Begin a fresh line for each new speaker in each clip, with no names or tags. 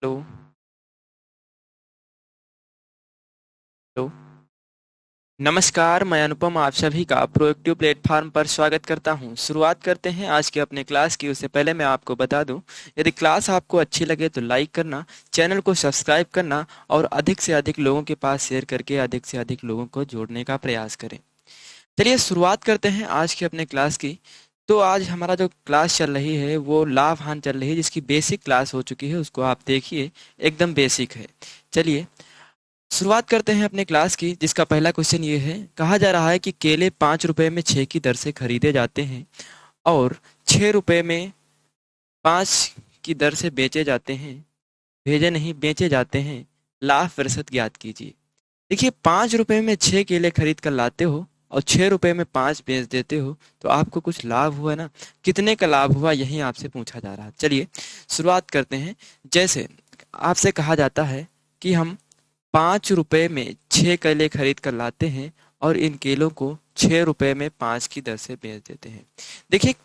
Hello. Hello. नमस्कार, मैं अनुपम आप सभी का प्रोएक्टिव प्लेटफॉर्म पर स्वागत करता हूं। शुरुआत करते हैं आज के अपने क्लास की। उससे पहले मैं आपको बता दूं, यदि क्लास आपको अच्छी लगे तो लाइक करना, चैनल को सब्सक्राइब करना और अधिक से अधिक लोगों के पास शेयर करके अधिक से अधिक लोगों को जोड़ने का प्रयास करें। चलिए शुरुआत करते हैं आज के अपने क्लास की। तो आज हमारा जो क्लास चल रही है वो लाभ हानि चल रही है, जिसकी बेसिक क्लास हो चुकी है, उसको आप देखिए, एकदम बेसिक है। चलिए शुरुआत करते हैं अपने क्लास की, जिसका पहला क्वेश्चन ये है। कहा जा रहा है कि केले 5 रुपए में 6 की दर से खरीदे जाते हैं और 6 रुपए में 5 की दर से बेचे जाते हैं। भेजे नहीं, बेचे जाते हैं। लाभ प्रतिशत ज्ञात कीजिए। देखिए, 5 रुपए में 6 केले खरीद कर लाते हो और 6 रुपए में 5 बेच देते हो, तो आपको कुछ लाभ हुआ ना। कितने का लाभ हुआ, यही आपसे पूछा जा रहा है। चलिए शुरुआत करते हैं। जैसे आपसे कहा जाता है कि हम 5 रुपए में 6 केले खरीद कर लाते हैं और इन केलों को 6 रुपए में 5 की दर से बेच देते हैं। देखिए,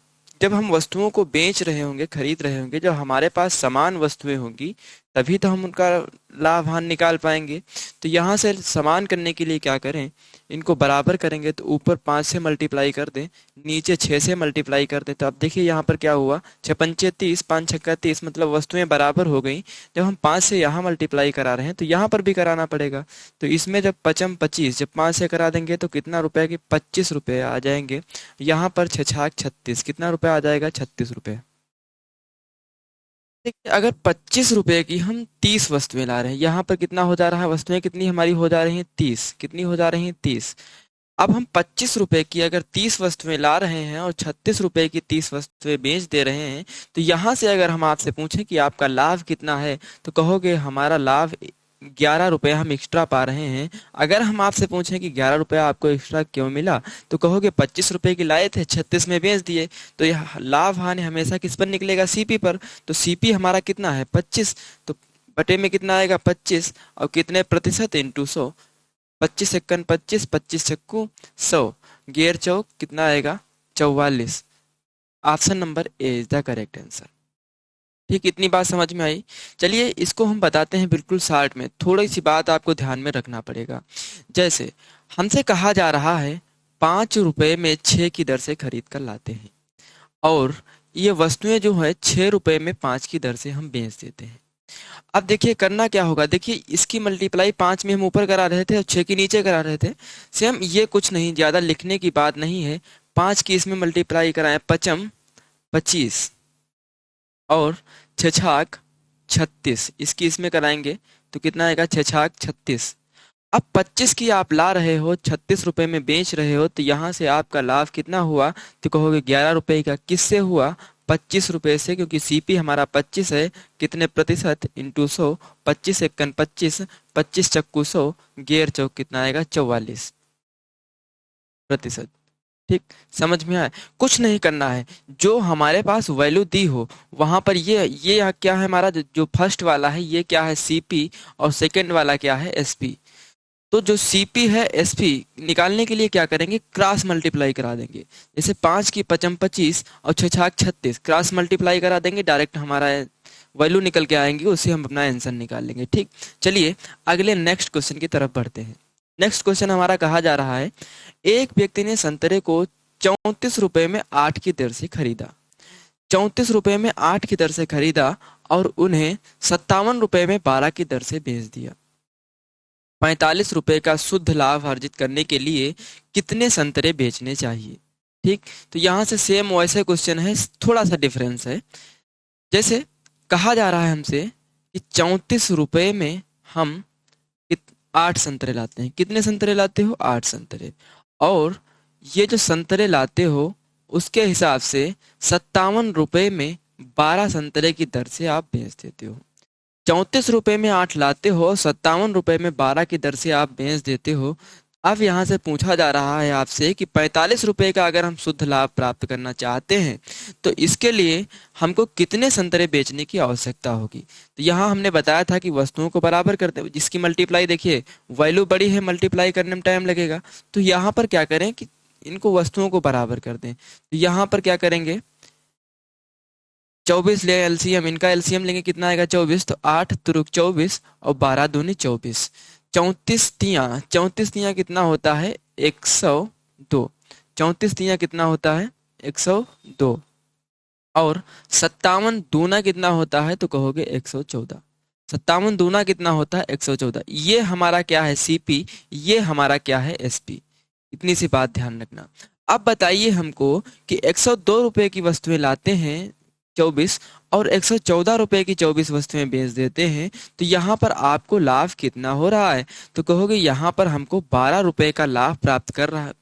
जब हम वस्तुओं को बेच रहे होंगे, खरीद रहे होंगे, जब हमारे पास समान वस्तुएं होंगी, तभी तो हम उनका लाभ हानि निकाल पाएंगे। तो यहाँ से समान करने के लिए क्या करें, इनको बराबर करेंगे तो ऊपर 5 से मल्टीप्लाई कर दें, नीचे 6 से मल्टीप्लाई कर दें। तो अब देखिए यहाँ पर क्या हुआ, 6 पंचे 30, 5 छक्का 30, मतलब वस्तुएं बराबर हो गई। जब हम 5 से यहाँ मल्टीप्लाई करा रहे हैं तो यहाँ पर भी कराना पड़ेगा। तो इसमें जब 5×5 जब 5 से करा देंगे तो कितना रुपए की 25 रुपए आ जाएंगे। यहाँ पर 6×6 = 36, कितना रुपए आ जाएगा, 36 रुपए। देखिए, अगर 25 रुपए की हम 30 वस्तुएं ला रहे हैं, यहाँ पर कितना हो जा रहा है, वस्तुएं कितनी हमारी हो जा रही हैं, 30। कितनी हो जा रही हैं, 30। अब हम 25 रुपए की अगर 30 वस्तुएं ला रहे हैं और 36 रुपए की 30 वस्तुएं बेच दे रहे हैं, तो यहाँ से अगर हम आपसे पूछें कि आपका लाभ कितना है, तो कहोगे हमारा लाभ 11 रुपये हम एक्स्ट्रा पा रहे हैं। अगर हम आपसे पूछें कि 11 रुपया आपको एक्स्ट्रा क्यों मिला, तो कहोगे 25 रुपए की लाए थे, 36 में बेच दिए। तो यह लाभ हानि हमेशा किस पर निकलेगा, सीपी पर। तो सीपी हमारा कितना है, 25। तो बटे में कितना आएगा, 25, और कितने प्रतिशत, इंटू 100। 25×1 = 25, 25×6 = 100। गेर चौक कितना आएगा, 44। Option number A is the correct answer. ठीक, इतनी बात समझ में आई। चलिए इसको हम बताते हैं बिल्कुल शॉर्ट में। थोड़ी सी बात आपको ध्यान में रखना पड़ेगा। जैसे हमसे कहा जा रहा है 5 रुपए में 6 की दर से खरीद कर लाते हैं और ये वस्तुएं जो है 6 रुपए में 5 की दर से हम बेच देते हैं। अब देखिए करना क्या होगा। देखिए, इसकी मल्टीप्लाई 5 में हम ऊपर करा रहे थे और 6 की नीचे करा रहे थे। सेम ये कुछ नहीं, ज़्यादा लिखने की बात नहीं है। 5 की इसमें मल्टीप्लाई कराएं, 5×25 और 6×36 इसकी इसमें कराएंगे तो कितना आएगा, 6×36। अब 25 की आप ला रहे हो, 36 रुपए में बेच रहे हो, तो यहाँ से आपका लाभ कितना हुआ, तो कहोगे 11 रुपए का। किससे हुआ, 25 रुपए से, क्योंकि सीपी हमारा 25 है। कितने प्रतिशत, इंटू 100। 25×1 = 25, 25×100, गेर चौक कितना आएगा, 44%। ठीक, समझ में आया। कुछ नहीं करना है, जो हमारे पास वैल्यू दी हो वहां पर ये क्या है, हमारा जो फर्स्ट वाला है ये क्या है, सीपी, और सेकंड वाला क्या है, एसपी। तो जो सीपी है, एसपी निकालने के लिए क्या करेंगे, क्रॉस मल्टीप्लाई करा देंगे। जैसे 5 की 25 और 6×36 क्रॉस मल्टीप्लाई करा देंगे, डायरेक्ट हमारा वैल्यू निकल के आएंगे, उससे हम अपना आंसर निकाल लेंगे। ठीक, चलिए अगले नेक्स्ट क्वेश्चन की तरफ बढ़ते हैं। नेक्स्ट क्वेश्चन हमारा कहा जा रहा है, एक व्यक्ति ने संतरे को 34 रुपए में 8 की दर से खरीदा। 34 रुपए में 8 की दर से खरीदा और उन्हें 57 रुपए में 12 की दर से बेच दिया। 45 रुपए का शुद्ध लाभ अर्जित करने के लिए कितने संतरे बेचने चाहिए। ठीक, तो यहाँ से सेम वैसे क्वेश्चन है, थोड़ा सा डिफरेंस है। जैसे कहा जा रहा है हमसे कि 34 रुपए में हम 8 संतरे लाते हैं। कितने संतरे लाते हो, 8 संतरे। और ये जो संतरे लाते हो उसके हिसाब से 57 रुपए में 12 संतरे की दर से आप बेच देते हो। 34 रुपए में 8 लाते हो, 57 रुपए में 12 की दर से आप बेच देते हो। अब यहाँ से पूछा जा रहा है आपसे कि 45 रुपए का अगर हम शुद्ध लाभ प्राप्त करना चाहते हैं तो इसके लिए हमको कितने संतरे बेचने की आवश्यकता होगी। तो यहाँ हमने बताया था कि वस्तुओं को बराबर करते हैं, जिसकी मल्टीप्लाई देखिए वैल्यू बड़ी है, मल्टीप्लाई करने में टाइम लगेगा। तो यहाँ पर क्या करें कि इनको वस्तुओं को बराबर कर दें। तो यहाँ पर क्या करेंगे, 24 ले एलसीएम, इनका एलसीएम लेंगे कितना आएगा 24, तो 8 तुरुक 24 और 12 दूनी 24। 34 तियां कितना होता है 102। 34 तियां कितना होता है 102। और 57 दूना कितना होता है तो कहोगे 114। 57 दूना कितना होता है 114। ये हमारा क्या है सीपी, ये हमारा क्या है एसपी। इतनी सी बात ध्यान रखना। अब बताइए हमको कि 102 रुपए की वस्तुएं लाते हैं 24 और 114 रुपए की 24 वस्तुएं बेच देते हैं, तो यहाँ पर आपको लाभ कितना हो रहा है तो कहोगे यहाँ पर हमको 12 रुपए का लाभ प्राप्त कर रहा,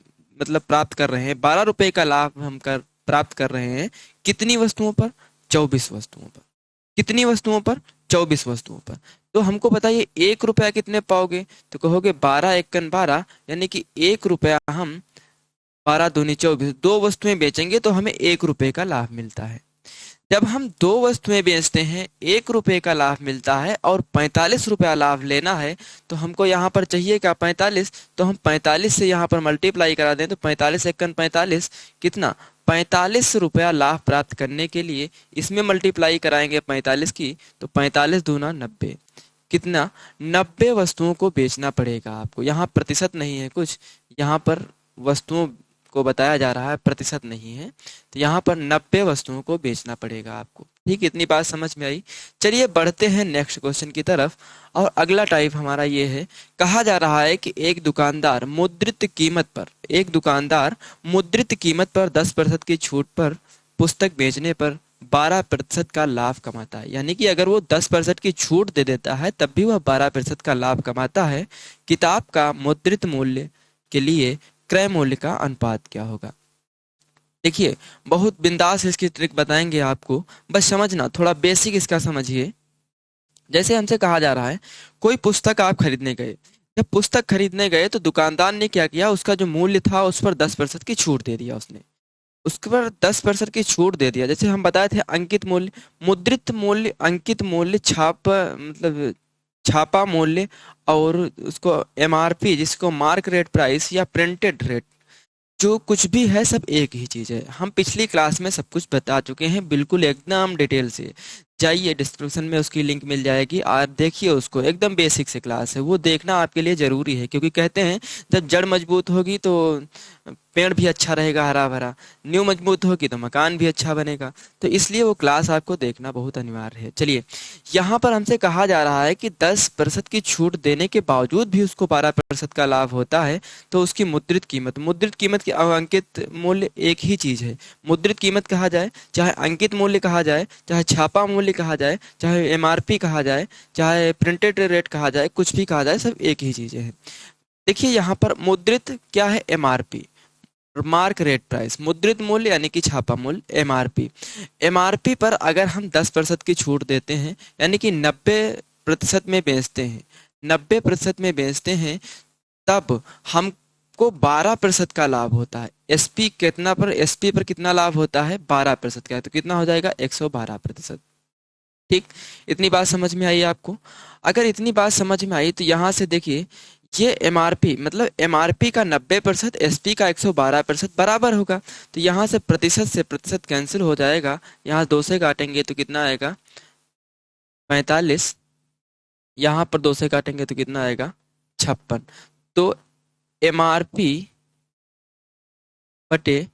मतलब प्राप्त कर रहे हैं 12 रुपए का लाभ हम प्राप्त कर रहे हैं। कितनी वस्तुओं पर 24 वस्तुओं पर। कितनी वस्तुओं पर 24 वस्तुओं पर। तो हमको बताइए 1 रुपया कितने पाओगे तो कहोगे 12 एकन 12, यानी कि 1 रुपया हम 12 दूनी 24 दो वस्तुएं बेचेंगे तो हमें 1 रुपए का लाभ मिलता है। जब हम दो वस्तुएं बेचते हैं 1 रुपए का लाभ मिलता है और 45 रुपया लाभ लेना है, तो हमको यहाँ पर चाहिए क्या 45, तो हम 45 से यहाँ पर मल्टीप्लाई करा दें तो 45 एकन 45 कितना 45 रुपया लाभ प्राप्त करने के लिए इसमें मल्टीप्लाई कराएंगे 45 की, तो 45 दूना 90। कितना 90 वस्तुओं को बेचना पड़ेगा आपको। यहाँ प्रतिशत नहीं है कुछ, यहाँ पर वस्तुओं को बताया जा रहा है, प्रतिशत नहीं है। तो यहाँ पर 90 वस्तुओं को बेचना पड़ेगा आपको। ठीक, इतनी बात समझ में आई। चलिए बढ़ते हैं नेक्स्ट क्वेश्चन की तरफ। और अगला टाइप हमारा ये है, कहा जा रहा है कि एक दुकानदार मुद्रित कीमत पर 10% की छूट पर पुस्तक बेचने पर 12% का लाभ कमाता है। यानी कि अगर वो 10% की छूट दे देता है तब भी वह 12% का लाभ कमाता है। किताब का मुद्रित मूल्य के लिए क्रय मूल्य का अनुपात क्या होगा। देखिए बहुत बिंदास इसकी ट्रिक बताएंगे आपको, बस समझना, थोड़ा बेसिक इसका समझिए। जैसे हमसे कहा जा रहा है कोई पुस्तक आप खरीदने गए, जब पुस्तक खरीदने गए तो दुकानदार ने क्या किया, उसका जो मूल्य था उस पर 10% की छूट दे दिया। उसने उसके पर 10% की छूट दे दिया। जैसे हम बताए थे अंकित मूल्य, मुद्रित मूल्य, अंकित मूल्य, मतलब छापा मूल्य, और उसको एमआरपी जिसको मार्क रेट प्राइस या प्रिंटेड रेट, जो कुछ भी है सब एक ही चीज है। हम पिछली क्लास में सब कुछ बता चुके हैं बिल्कुल एकदम डिटेल से। जाइए डिस्क्रिप्शन में उसकी लिंक मिल जाएगी और देखिए उसको, एकदम बेसिक से क्लास है, वो देखना आपके लिए जरूरी है। क्योंकि कहते हैं जब जड़ मजबूत होगी तो पेड़ भी अच्छा रहेगा हरा भरा, नींव मजबूत होगी तो मकान भी अच्छा बनेगा। तो इसलिए वो क्लास आपको देखना बहुत अनिवार्य है। चलिए यहाँ पर हमसे कहा जा रहा है कि 10% की छूट देने के बावजूद भी उसको 12% का लाभ होता है, तो उसकी मुद्रित कीमत की अंकित मूल्य एक ही चीज है। मुद्रित कीमत कहा जाए, चाहे अंकित मूल्य कहा जाए, चाहे छापा मूल्य कहा जाए, चाहे एमआरपी कहा जाए, चाहे प्रिंटेड रेट कहा जाए, कुछ भी कहा जाए, सब एक ही चीजें हैं। देखिए यहाँ पर मुद्रित क्या है, एमआरपी, मार्क रेट प्राइस, मुद्रित मूल्य यानी कि छापा मूल्य, एमआरपी। एमआरपी पर अगर हम 10% की छूट देते हैं, यानी कि 90% में बेचते हैं, 90% में बेचते हैं, तब हमको 12% का लाभ होता है। एसपी कितना पर, एसपी पर कितना लाभ होता है 12% का, तो कितना हो जाएगा 112%। ठीक, इतनी बात समझ में आई आपको। अगर इतनी बात समझ में आई तो यहाँ से देखिए ये एमआरपी, मतलब एमआरपी का 90% एसपी का 112% बराबर होगा। तो यहाँ से प्रतिशत कैंसिल हो जाएगा, यहाँ 2 से काटेंगे तो कितना आएगा 45, यहाँ पर 2 से काटेंगे तो कितना आएगा 56। तो एमआरपी बटे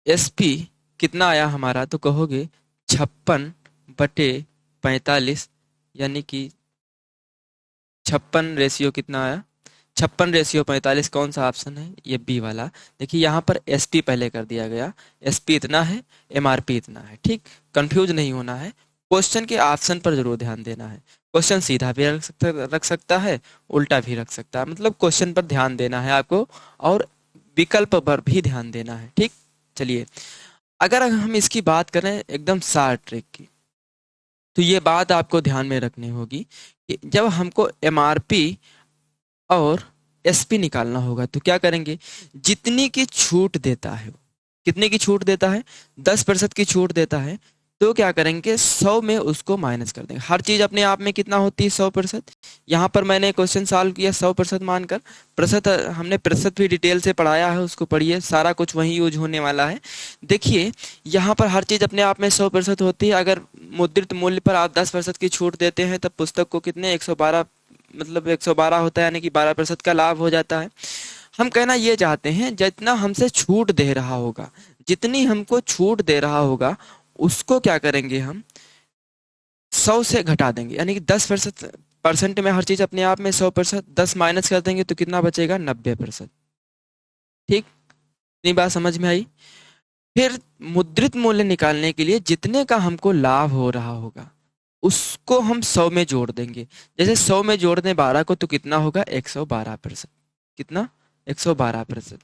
एसपी कितना आया हमारा, तो कहोगे 56 बटे 45, यानी कि 56 रेशियो कितना आया 56 रेशियो 45। कौन सा ऑप्शन है, ये बी वाला। देखिए यहाँ पर एसपी पहले कर दिया गया, एसपी इतना है, एमआरपी इतना है। ठीक, कंफ्यूज नहीं होना है, क्वेश्चन के ऑप्शन पर जरूर ध्यान देना है। क्वेश्चन सीधा भी रख सकता है, उल्टा भी रख सकता है, मतलब क्वेश्चन पर ध्यान देना है आपको और विकल्प पर भी ध्यान देना है। ठीक, चलिए अगर हम इसकी बात करें एकदम शार्ट ट्रिक की, तो ये बात आपको ध्यान में रखनी होगी कि जब हमको एमआरपी और एसपी निकालना होगा तो क्या करेंगे, जितनी की छूट देता है, कितने की छूट देता है 10% की छूट देता है, तो क्या करेंगे 100 में उसको माइनस कर देंगे। हर चीज अपने आप में कितना होती है 100%। यहाँ पर मैंने क्वेश्चन सॉल्व किया 100% मानकर। प्रतिशत हमने प्रतिशत भी डिटेल से पढ़ाया है, उसको पढ़िए, सारा कुछ वही यूज होने वाला है। देखिए यहाँ पर हर चीज अपने आप में 100% होती है। अगर मुद्रित मूल्य पर आप 10% की छूट देते हैं तब पुस्तक को कितने 112 मतलब 112 होता है, यानी कि 12% का लाभ हो जाता है। हम कहना ये चाहते हैं जितना हमसे छूट दे रहा होगा, जितनी हमको छूट दे रहा होगा उसको क्या करेंगे हम 100 से घटा देंगे, यानी कि 10% में हर चीज अपने आप में 100%, 10 माइनस कर देंगे तो कितना बचेगा 90%। ठीक, इतनी बात समझ में आई। फिर मुद्रित मूल्य निकालने के लिए जितने का हमको लाभ हो रहा होगा उसको हम 100 में जोड़ देंगे। जैसे 100 में जोड़ दें 12 को तो कितना होगा 112%। कितना 112%।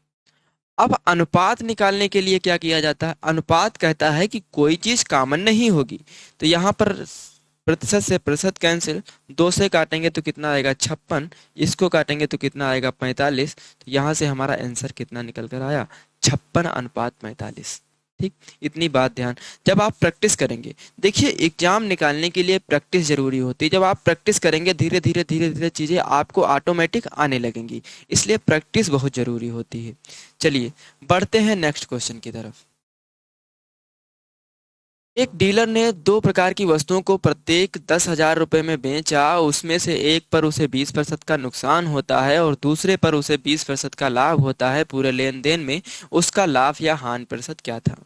अब अनुपात निकालने के लिए क्या किया जाता है, अनुपात कहता है कि कोई चीज कॉमन नहीं होगी, तो यहाँ पर प्रतिशत से प्रतिशत कैंसिल, 2 से काटेंगे तो कितना आएगा 56, इसको काटेंगे तो कितना आएगा 45, तो यहाँ से हमारा आंसर कितना निकल कर आया 56:45। ठीक, इतनी बात ध्यान। जब आप प्रैक्टिस करेंगे, देखिए एग्जाम निकालने के लिए प्रैक्टिस जरूरी होती है। जब आप प्रैक्टिस करेंगे धीरे धीरे धीरे धीरे चीजें आपको ऑटोमेटिक आने लगेंगी, इसलिए प्रैक्टिस बहुत जरूरी होती है। चलिए बढ़ते हैं नेक्स्ट क्वेश्चन की तरफ। एक डीलर ने 2 प्रकार की वस्तुओं को प्रत्येक 10,000 रुपए में बेचा। उसमें से एक पर उसे 20% का नुकसान होता है और दूसरे पर उसे 20% का लाभ होता है। पूरे लेन देन में उसका लाभ या हानि प्रतिशत क्या था।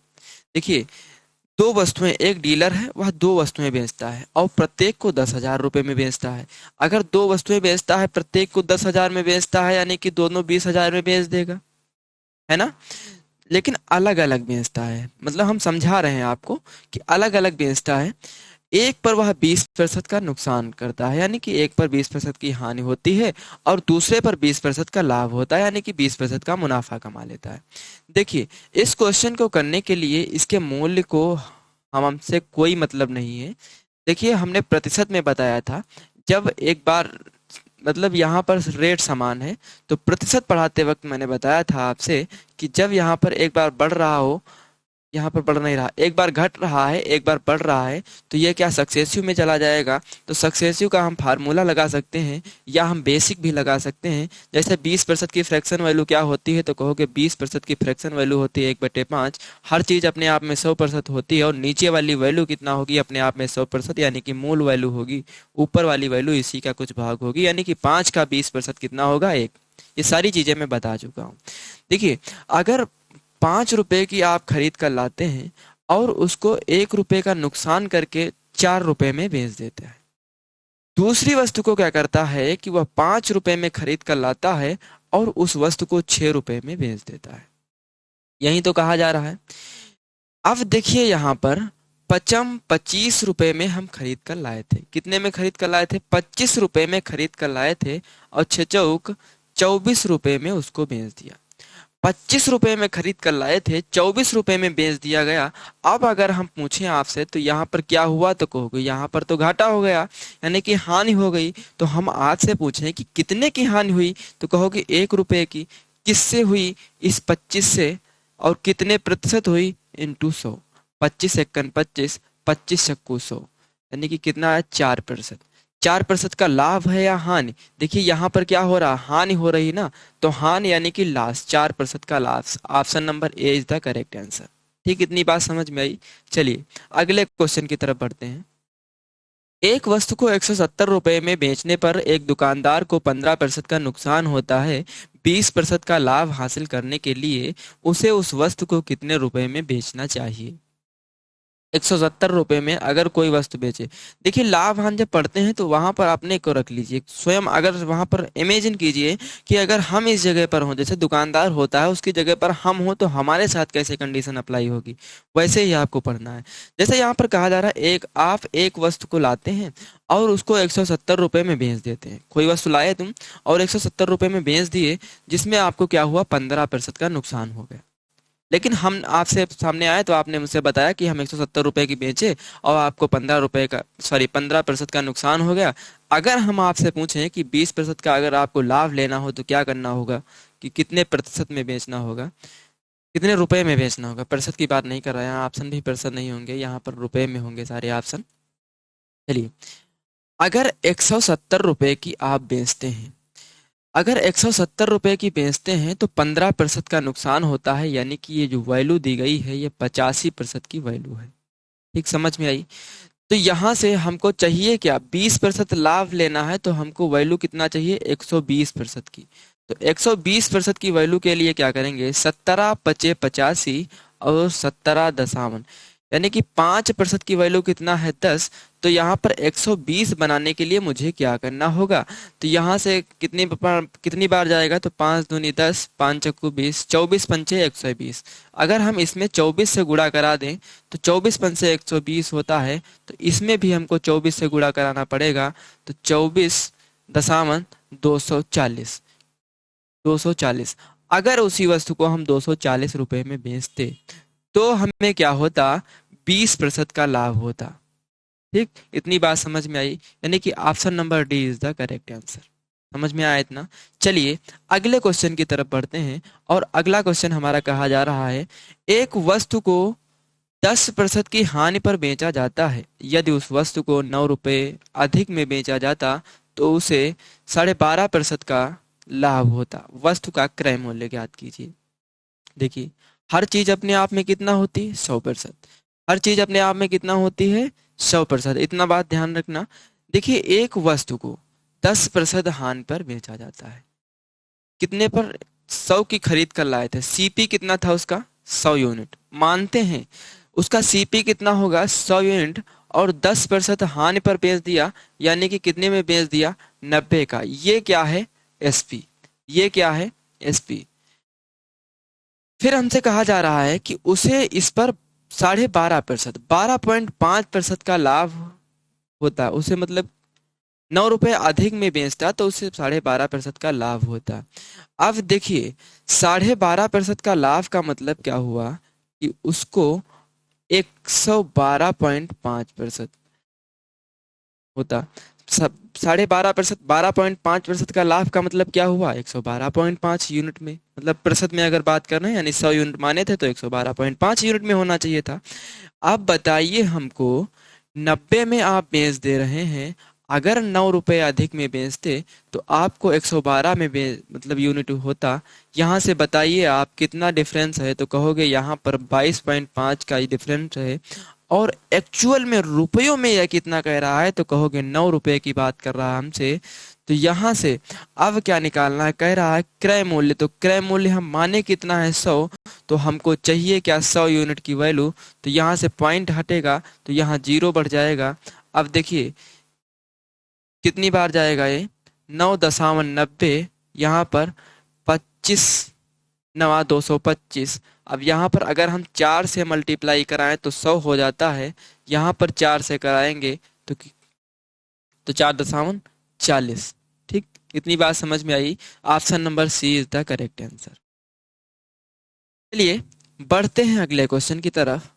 देखिए 2 वस्तुएं, एक डीलर है वह 2 वस्तुएं बेचता है और प्रत्येक को 10,000 रुपए में बेचता है। अगर 2 वस्तुएं बेचता है, प्रत्येक को 10,000 में बेचता है, यानी कि दोनों 20,000 में बेच देगा, है ना। लेकिन अलग अलग बेचता है, मतलब हम समझा रहे हैं आपको कि अलग अलग बेचता है। एक पर वह 20% का नुकसान करता है, यानी कि एक पर 20% की हानि होती है और दूसरे पर 20% का लाभ होता है, यानी कि 20% का मुनाफा कमा लेता है। देखिए इस क्वेश्चन को करने के लिए इसके मूल्य को हमसे कोई मतलब नहीं है। देखिए हमने प्रतिशत में बताया था, जब एक बार मतलब यहाँ पर रेट समान है तो प्रतिशत पढ़ाते वक्त मैंने बताया था आपसे कि जब यहाँ पर एक बार बढ़ रहा हो, यहाँ पर बढ़ नहीं रहा, एक बार घट रहा है एक बार बढ़ रहा है, तो ये क्या सक्सेसिव में चला जाएगा। तो सक्सेसिव का हम फार्मूला लगा सकते हैं या हम बेसिक भी लगा सकते हैं। जैसे 20% की फ्रैक्शन वैल्यू क्या होती है, तो कहोगे 20% की फ्रैक्शन वैल्यू होती है 1/5। हर चीज अपने आप में 100% होती है और नीचे वाली वैल्यू कितना होगी अपने आप में 100%, यानी कि मूल वैल्यू होगी। ऊपर वाली वैल्यू इसी का कुछ भाग होगी, यानी कि 5 का 20% कितना होगा 1। ये सारी चीजें मैं बता चुका हूँ। देखिए अगर 5 रुपए की आप खरीद कर लाते हैं और उसको 1 रुपए का नुकसान करके 4 रुपए में बेच देते हैं। दूसरी वस्तु को क्या करता है कि वह 5 रुपए में खरीद कर लाता है और उस वस्तु को 6 रुपए में बेच देता है। यही तो कहा जा रहा है। अब देखिए यहाँ पर पचम 25 रुपए में हम खरीद कर लाए थे। कितने में खरीद कर लाए थे 25 रुपए में खरीद कर लाए थे और 6 चौक 24 रुपए में उसको बेच दिया। 25 रुपए में खरीद कर लाए थे, 24 रुपए में बेच दिया गया। अब अगर हम पूछें आपसे तो यहाँ पर क्या हुआ, तो कहोगे यहाँ पर तो घाटा हो गया, यानी कि हानि हो गई। तो हम आपसे पूछें कि कितने की हानि हुई, तो कहोगे 1 रुपए की। किससे हुई, इस 25 से, और कितने प्रतिशत हुई इंटू 100। 25 एकन 25, 25 छक्कू 100, यानी कि कितना है 4%। 4% का लाभ है या हानि। देखिए यहाँ पर क्या हो रहा, हानि हो रही ना, तो हानि यानी कि लॉस, 4% का loss. Option number A is the correct answer. ठीक, इतनी बात समझ में आई। चलिए अगले क्वेश्चन की तरफ बढ़ते हैं। एक वस्तु को 170 रुपए में बेचने पर एक दुकानदार को 15% का नुकसान होता है। 20% का लाभ हासिल करने के लिए उसे उस वस्तु को कितने रुपए में बेचना चाहिए। 170 रुपए में अगर कोई वस्तु बेचे, देखिए लाभ हानि जब पढ़ते हैं तो वहां पर अपने को रख लीजिए स्वयं। अगर वहां पर इमेजिन कीजिए कि अगर हम इस जगह पर हों, जैसे दुकानदार होता है उसकी जगह पर हम हो, तो हमारे साथ कैसे कंडीशन अप्लाई होगी, वैसे ही आपको पढ़ना है। जैसे यहाँ पर कहा जा रहा है आप एक वस्तु को लाते हैं और उसको 170 रुपए में बेच देते हैं। कोई वस्तु लाए तुम और 170 रुपए में बेच दिए, जिसमें आपको क्या हुआ 15% का नुकसान हो गया। लेकिन हम आपसे सामने आए तो आपने मुझसे बताया कि हम 170 रुपए की बेचे और आपको 15% का नुकसान हो गया। अगर हम आपसे पूछें कि 20% का अगर आपको लाभ लेना हो तो क्या करना होगा, कि कितने प्रतिशत में बेचना होगा, कितने रुपए में बेचना होगा, प्रतिशत की बात नहीं कर रहा है, यहाँ ऑप्शन भी प्रतिशत नहीं होंगे, यहाँ पर रुपए में होंगे सारे ऑप्शन। चलिए, अगर 170 रुपए की आप बेचते हैं, अगर 170 रुपए की बेचते हैं तो 15% का नुकसान होता है, यानी कि ये जो वैल्यू दी गई है ये 85% की वैल्यू है। ठीक, समझ में आई? तो यहाँ से हमको चाहिए क्या, 20% लाभ लेना है, तो हमको वैल्यू कितना चाहिए, 120% की। तो 120% की वैल्यू के लिए क्या करेंगे, 17×5=85 और 17 यानी कि 5% की वैल्यू कितना है, 10। तो यहाँ पर 120 बनाने के लिए मुझे क्या करना होगा, तो यहाँ से कितनी बार जाएगा, तो 5 दूनी 10, 5 चक्कू 20, 24 पंचे 120। अगर हम इसमें 24 से गुणा करा दें तो 24 पंचे 120 होता है, तो इसमें भी हमको 24 से गुणा कराना पड़ेगा, तो 24.240, 240। अगर उसी वस्तु को हम 240 रुपए में बेचते तो हमें क्या होता, 20% का लाभ होता। ठीक, इतनी बात समझ में आई, यानी कि option number D is the correct answer. समझ में आया इतना? चलिए अगले क्वेश्चन की तरफ बढ़ते हैं, और अगला क्वेश्चन हमारा कहा जा रहा है, एक वस्तु को 10% की हानि पर बेचा जाता है, यदि उस वस्तु को 9 रुपए अधिक में बेचा जाता तो उसे 12.5% का लाभ होता। वस्तु का क्रय मूल्य ज्ञात कीजिए। देखिए, हर चीज अपने आप में कितना होती है, 100%। हर चीज अपने आप में कितना होती है, 100%। इतना बात ध्यान रखना। देखिए, एक वस्तु को 10% हानि पर बेचा जाता है, कितने पर, 100 की खरीद कर लाए थे, सीपी कितना था उसका, 100 यूनिट, मानते हैं उसका सीपी कितना होगा, 100 यूनिट, और 10% हानि पर बेच दिया, यानी कि कितने में बेच दिया, 90 का। ये क्या है, एसपी। ये क्या है, एसपी। फिर हमसे कहा जा रहा है कि उसे इस पर 12.5%, 12.5% का लाभ होता। उसे मतलब 9 रुपए अधिक में बेचता तो उसे 12.5% का लाभ होता। अब देखिए, 12.5% का लाभ का मतलब क्या हुआ, कि उसको 112.5% होता। सब 12.5%, 12.5% का लाभ का मतलब क्या हुआ, 112.5 यूनिट में, मतलब प्रतिशत में अगर बात कर रहे हैं, यानी 100 यूनिट माने थे तो 112.5 यूनिट में होना चाहिए था। अब बताइए हमको, 90 में आप बेच दे रहे हैं, अगर 9 रुपए अधिक में बेचते तो आपको 112 में मतलब यूनिट होता। यहाँ से बताइए आप कितना डिफरेंस है, तो कहोगे यहाँ पर 22.5 का ही डिफरेंस है, और एक्चुअल में रुपयों में यह कितना कह रहा है, तो कहोगे 9 रुपए की बात कर रहा है हमसे। तो यहाँ से अब क्या निकालना है, कह रहा है क्रय मूल्य, तो क्रय मूल्य हम माने कितना है, 100, तो हमको चाहिए क्या, 100 यूनिट की वैल्यू। तो यहाँ से पॉइंट हटेगा तो यहाँ 0 बढ़ जाएगा। अब देखिए कितनी बार जाएगा ये, 9.90, यहाँ पर 25×9=225। अब यहाँ पर अगर हम 4 से मल्टीप्लाई कराएं तो 100 हो जाता है, यहाँ पर 4 से कराएंगे तो 4.40। ठीक, इतनी बात समझ में आई। Option number C is the correct answer. चलिए बढ़ते हैं अगले क्वेश्चन की तरफ।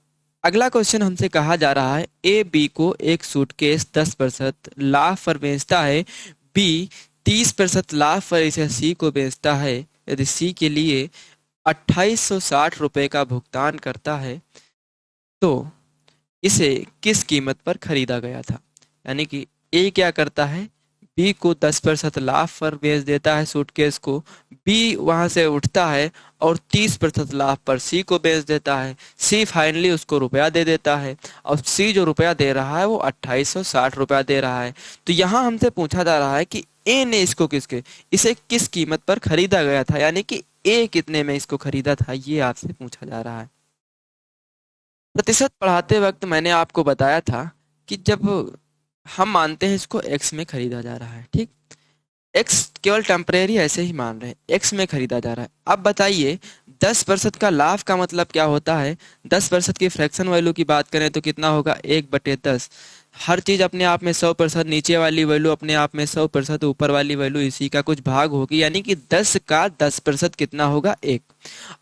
अगला क्वेश्चन हमसे कहा जा रहा है, ए बी को एक सूटकेस 10% लाभ पर बेचता है, बी 30% लाभ पर इसे सी को बेचता है। यदि सी के लिए 2860 रुपए का भुगतान करता है तो इसे किस कीमत पर खरीदा गया था। यानी कि ए क्या करता है, बी को 10% लाभ पर बेच देता है सूटकेस को, बी वहां से उठता है और 30% लाभ पर सी को बेच देता है। सी फाइनली उसको रुपया दे देता है, और सी जो रुपया दे रहा है वो 2860 रुपया दे रहा है। तो यहाँ हमसे पूछा जा रहा है कि ए ने इसको इसे किस कीमत पर खरीदा गया था, यानी कि ए कितने में इसको खरीदा था, ये आपसे पूछा जा रहा है। प्रतिशत पढ़ाते वक्त मैंने आपको बताया था कि जब हम मानते हैं इसको एक्स में खरीदा जा रहा है, ठीक, एक्स केवल टेम्परेरी ऐसे ही मान रहे हैं, एक्स में खरीदा जा रहा है। अब बताइए 10% का लाभ का मतलब क्या होता है, 10% की फ्रैक्शन वैल्यू की बात करें तो कितना होगा, 1/10। हर चीज अपने आप में 100%, नीचे वाली वैल्यू अपने आप में 100%, ऊपर वाली वैल्यू इसी का कुछ भाग होगी, यानी कि 10 का 10% कितना होगा, 1।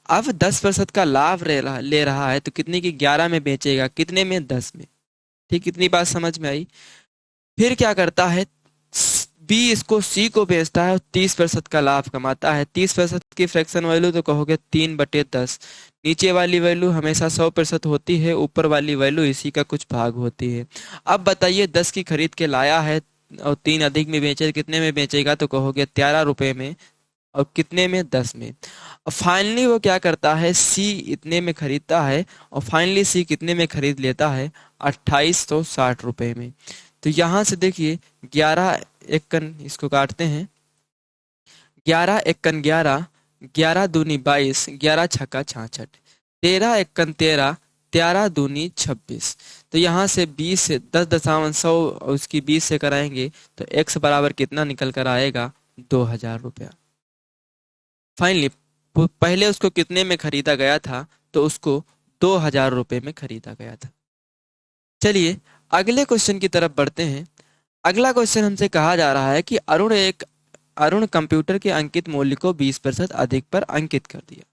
अब 10% का लाभ ले रहा है तो कितने की, 11 में बेचेगा, कितने में, 10 में। ठीक, इतनी बात समझ में आई। फिर क्या करता है, बी इसको सी को बेचता है और 30% का लाभ कमाता है। 30% की फ्रैक्शन वैल्यू तो कहोगे 3/10। नीचे वाली वैल्यू हमेशा 100% होती है, ऊपर वाली वैल्यू इसी का कुछ भाग होती है। अब बताइए 10 की खरीद के लाया है और 3 अधिक में बेचे, कितने में बेचेगा? तो कहोगे 13 रुपए में। और कितने में? 10 में। और फाइनली वो क्या करता है, सी इतने में खरीदता है और फाइनली सी कितने में खरीद लेता है? 2860 रुपए में। तो यहां से देखिए 11 एकन, इसको काटते हैं, 11 एकन 11, 11 दूनी 22, 11 छक्का 66, 13 एकन 13, 13 दूनी 26। तो यहाँ से 20 से 10.100 उसकी 20 से कराएंगे तो x बराबर कितना निकल कर आएगा? 2000 रुपया। फाइनली पहले उसको कितने में खरीदा गया था? तो उसको 2000 रुपये में खरीदा गया था। चलिए अगले क्वेश्चन की तरफ बढ़ते हैं। अगला क्वेश्चन हमसे कहा जा रहा है कि अरुण कंप्यूटर के अंकित मूल्य को 20% अधिक पर अंकित कर दिया।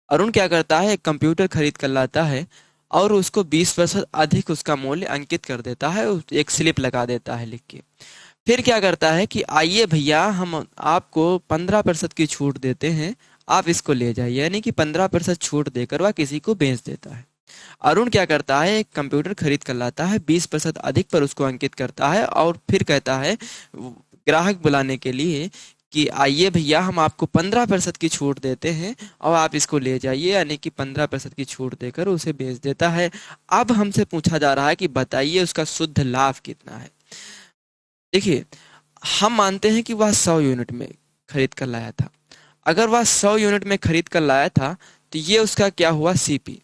अरुण क्या करता है, एक कंप्यूटर खरीद कर लाता है और उसको 20% अधिक उसका मूल्य अंकित कर देता है, एक स्लिप लगा देता है लिख के। फिर क्या करता है कि आइए भैया हम आपको 15% की छूट देते हैं, आप इसको ले जाइए, यानी कि 15% छूट देकर वह किसी को बेच देता है। अरुण क्या करता है, एक कंप्यूटर खरीद कर लाता है, 20% अधिक पर उसको अंकित करता है और फिर कहता है ग्राहक बुलाने के लिए कि आइए भैया हम आपको 15% की छूट देते हैं और आप इसको ले जाइए, यानी कि 15% की छूट देकर उसे बेच देता है। अब हमसे पूछा जा रहा है कि बताइए उसका शुद्ध लाभ कितना है। देखिए हम मानते हैं कि वह 100 यूनिट में खरीद कर लाया था। अगर वह 100 यूनिट में खरीद कर लाया था तो ये उसका क्या हुआ? सीपी।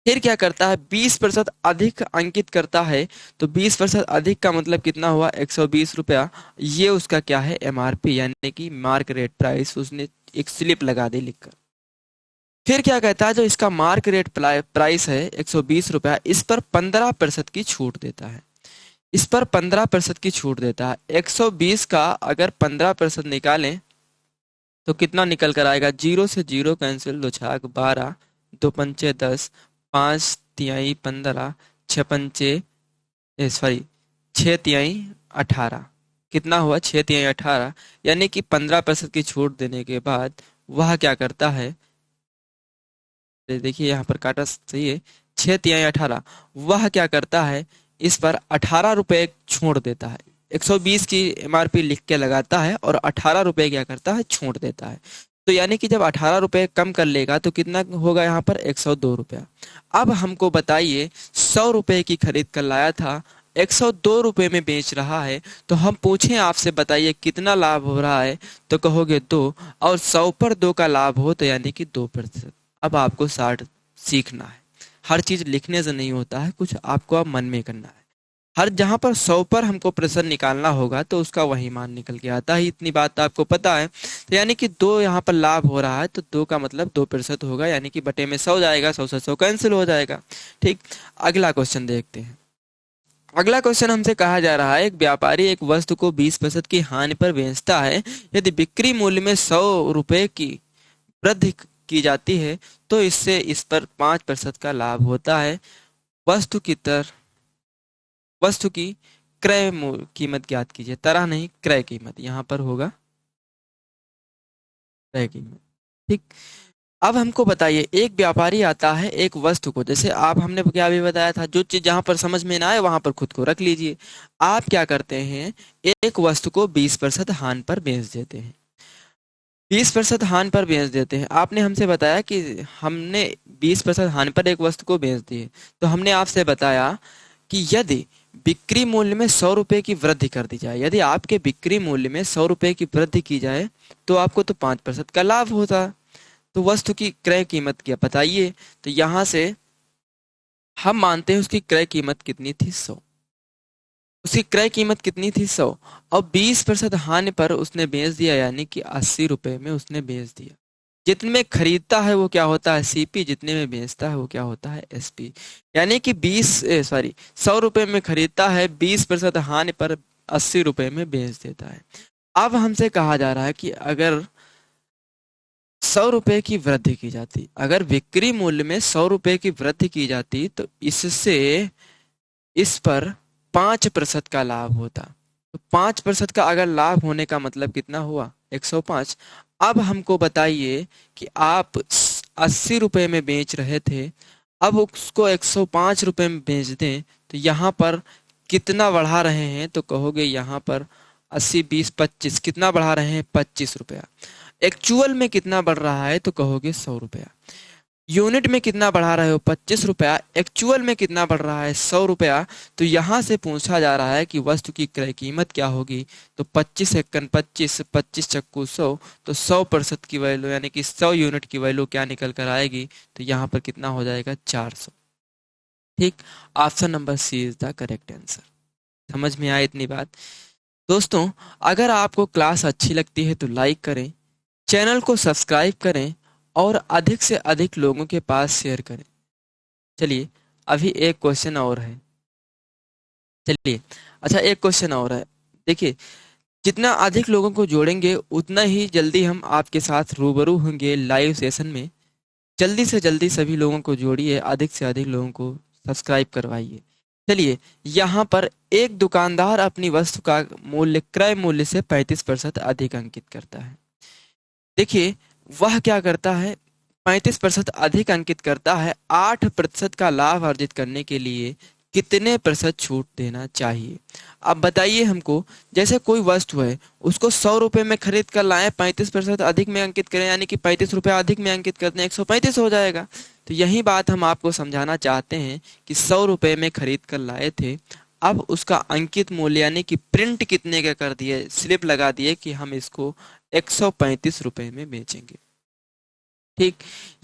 फिर क्या करता है, 20% अधिक अंकित करता है। तो 20% अधिक का मतलब कितना हुआ? 120 रुपया। ये उसका क्या है? एमआरपी, यानी कि मार्क रेट प्राइस। उसने एक स्लिप लगा दी लिखकर। फिर क्या कहता है, जो इसका मार्क रेट प्राइस है 120 रुपया, इस पर 15% की छूट देता है। इस पर 15% की छूट देता है। 120 का अगर 15% निकालें तो कितना निकल कर आएगा? 0 से 0 कैंसिल, 2 छाक 12, 2 पंचे 10, 5 तिहाई 15, 6 पंचे सॉरी 6 तिहाई 18। कितना हुआ? 6 तिहाई 18। यानी कि 15% की छूट देने के बाद वह क्या करता है, देखिए यहाँ पर काटा सही है, 6 तिहाई 18। वह क्या करता है, इस पर 18 रुपए छोड़ देता है। 120 की एमआरपी लिख के लगाता है और 18 रुपए क्या करता है? छोड़ देता है। तो यानी कि जब 18 रुपए कम कर लेगा तो कितना होगा यहाँ पर? 102 रुपया। अब हमको बताइए 100 रुपए की खरीद कर लाया था, 102 रुपए में बेच रहा है, तो हम पूछें आपसे बताइए कितना लाभ हो रहा है? तो कहोगे 2, और 100 पर 2 का लाभ हो तो यानी कि 2%। अब आपको 60 सीखना है। हर चीज लिखने से नहीं होता है, कुछ आपको अब मन में करना है। हर जहां पर 100 पर हमको प्रश्न निकालना होगा तो उसका वही मान निकल के आता है, इतनी बात आपको पता है। तो यानी कि 2 यहाँ पर लाभ हो रहा है तो 2 का मतलब 2% होगा, यानी कि बटे में 100 जाएगा, 100 से 100 कैंसिल हो जाएगा। ठीक, अगला क्वेश्चन देखते हैं। अगला क्वेश्चन हमसे कहा जा रहा है, एक व्यापारी एक वस्तु को 20% की हानि पर बेचता है। यदि बिक्री मूल्य में 100 रुपए की वृद्धि की जाती है तो इससे इस पर 5% का लाभ होता है। वस्तु की वस्तु की कीमत ज्ञात कीजिए। तरह नहीं, क्रय कीमत यहाँ पर होगा, क्रय कीमत। ठीक, अब हमको बताइए एक व्यापारी आता है एक वस्तु को, जैसे आप हमने क्या भी बताया था, जो चीज जहां पर समझ में ना आए वहां पर खुद को रख लीजिए। आप क्या करते हैं, एक वस्तु को 20% हानि पर बेच देते हैं। 20% हानि पर बेच देते हैं। आपने हमसे बताया कि हमने 20% हानि पर एक वस्तु को बेच दी है, तो हमने आपसे बताया कि यदि बिक्री मूल्य में 100 रुपए की वृद्धि कर दी जाए, यदि आपके बिक्री मूल्य में 100 रुपए की वृद्धि की जाए तो आपको तो 5% का लाभ होता। तो वस्तु की क्रय कीमत क्या बताइए? तो यहां से हम मानते हैं उसकी क्रय कीमत कितनी थी? 100। उसकी क्रय कीमत कितनी थी? 100। और 20% हानि पर उसने बेच दिया, यानी कि 80 रुपए में उसने बेच दिया। जितने में खरीदता है वो क्या होता है? सीपी। जितने में बेचता है वो क्या होता है? एसपी। यानी कि 100 रुपए में खरीदता है, 20% हानि पर 80 रुपए में बेच देता है। अब हमसे कहा जा रहा है कि अगर 100 रुपए की वृद्धि की जाती, अगर बिक्री मूल्य में 100 रुपए की वृद्धि की जाती तो इससे इस पर 5% का लाभ होता। तो 5% का अगर लाभ होने का मतलब कितना हुआ, 105। अब हमको बताइए कि आप 80 रुपए में बेच रहे थे, अब उसको 105 रुपए में बेच दें तो यहाँ पर कितना बढ़ा रहे हैं, तो कहोगे यहाँ पर 80 20 25 कितना बढ़ा रहे हैं, 25 रुपया। एक्चुअल में कितना बढ़ रहा है, तो कहोगे 100 रुपया। यूनिट में कितना बढ़ा रहे हो, 25 रुपया। एक्चुअल में कितना बढ़ रहा है, 100 रुपया। तो यहाँ से पूछा जा रहा है कि वस्तु की क्रय कीमत क्या होगी। तो 25 × 25 25 चक्कू 100, तो 100% की वैल्यू यानी कि 100 यूनिट की वैल्यू क्या निकल कर आएगी, तो यहाँ पर कितना हो जाएगा, 400। ठीक, option number C is the correct answer. समझ में आए इतनी बात। दोस्तों, अगर आपको क्लास अच्छी लगती है तो लाइक करें, चैनल को सब्सक्राइब करें और अधिक से अधिक लोगों के पास शेयर करें। चलिए, अभी एक क्वेश्चन और है। चलिए, अच्छा, एक क्वेश्चन और है। देखिए, जितना अधिक लोगों को जोड़ेंगे उतना ही जल्दी हम आपके साथ रूबरू होंगे लाइव सेशन में। जल्दी से जल्दी सभी लोगों को जोड़िए, अधिक से अधिक लोगों को सब्सक्राइब करवाइए। चलिए, यहाँ पर एक दुकानदार अपनी वस्तु का मूल्य क्रय मूल्य से 35% अधिक अंकित करता है। देखिए, वह क्या करता है, 35% अधिक अंकित करता है। 8% का लाभ अर्जित करने के लिए कितने प्रतिशत छूट देना चाहिए। अब बताइए हमको, जैसे कोई वस्तु है उसको 100 रुपए में खरीद कर लाए, 35% अधिक में अंकित करें, यानी कि 35 रुपया अधिक में अंकित करते हैं, 135 हो जाएगा। तो यही बात हम आपको समझाना चाहते हैं कि 100 रुपए में खरीद कर लाए थे, अब उसका अंकित मूल्य यानी कि प्रिंट कितने का कर दिए, स्लिप लगा दिए कि हम इसको 135 रुपए में बेचेंगे। ठीक,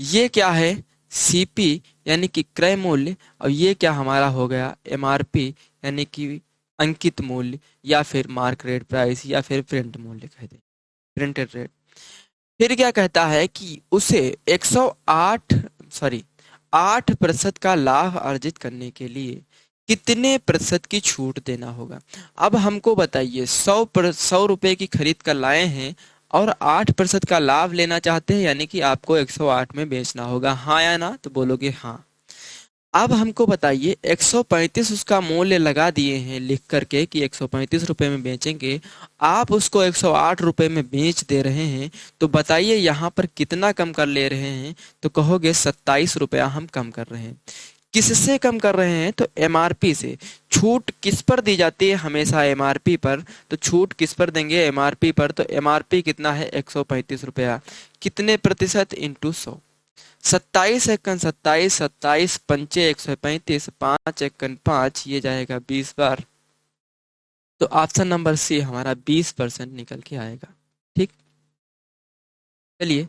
ये क्या है, सीपी यानी कि क्रय मूल्य, और ये क्या हमारा हो गया, एमआरपी यानी कि अंकित मूल्य, या फिर मार्केट प्राइस, या फिर प्रिंट मूल्य कह दें, प्रिंटेड रेट। फिर क्या कहता है कि उसे 8% का लाभ अर्जित करने के लिए कितने प्रतिशत की छूट देना होगा। अब हमको बताइए, 100 रुपए की खरीद कर लाए हैं और 8% का लाभ लेना चाहते हैं, यानी कि आपको 108 में बेचना होगा, हाँ या ना, तो बोलोगे हाँ। अब हमको बताइए, 135 उसका मूल्य लगा दिए हैं लिख करके कि 135 रुपए में बेचेंगे, आप उसको 108 रुपए में बेच दे रहे हैं, तो बताइए यहाँ पर कितना कम कर ले रहे हैं, तो कहोगे 27 रुपया हम कम कर रहे हैं। किससे कम कर रहे हैं, तो एमआरपी से। छूट किस पर दी जाती है, हमेशा एमआरपी पर। तो छूट किस पर देंगे, एमआरपी पर। तो एमआरपी कितना है, 135 रुपया। कितने प्रतिशत, इंटू 100। 27 × 27, 27 पंचे 135, 5 × 5, ये जाएगा 20 बार। तो ऑप्शन नंबर सी हमारा 20% निकल के आएगा। ठीक, चलिए,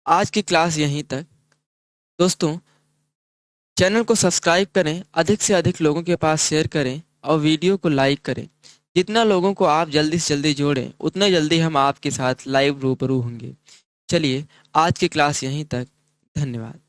आज की क्लास यहीं तक। दोस्तों, चैनल को सब्सक्राइब करें, अधिक से अधिक लोगों के पास शेयर करें और वीडियो को लाइक करें। जितना लोगों को आप जल्दी से जल्दी जोड़ें, उतना जल्दी हम आपके साथ लाइव रूबरू होंगे। चलिए, आज की क्लास यहीं तक। धन्यवाद।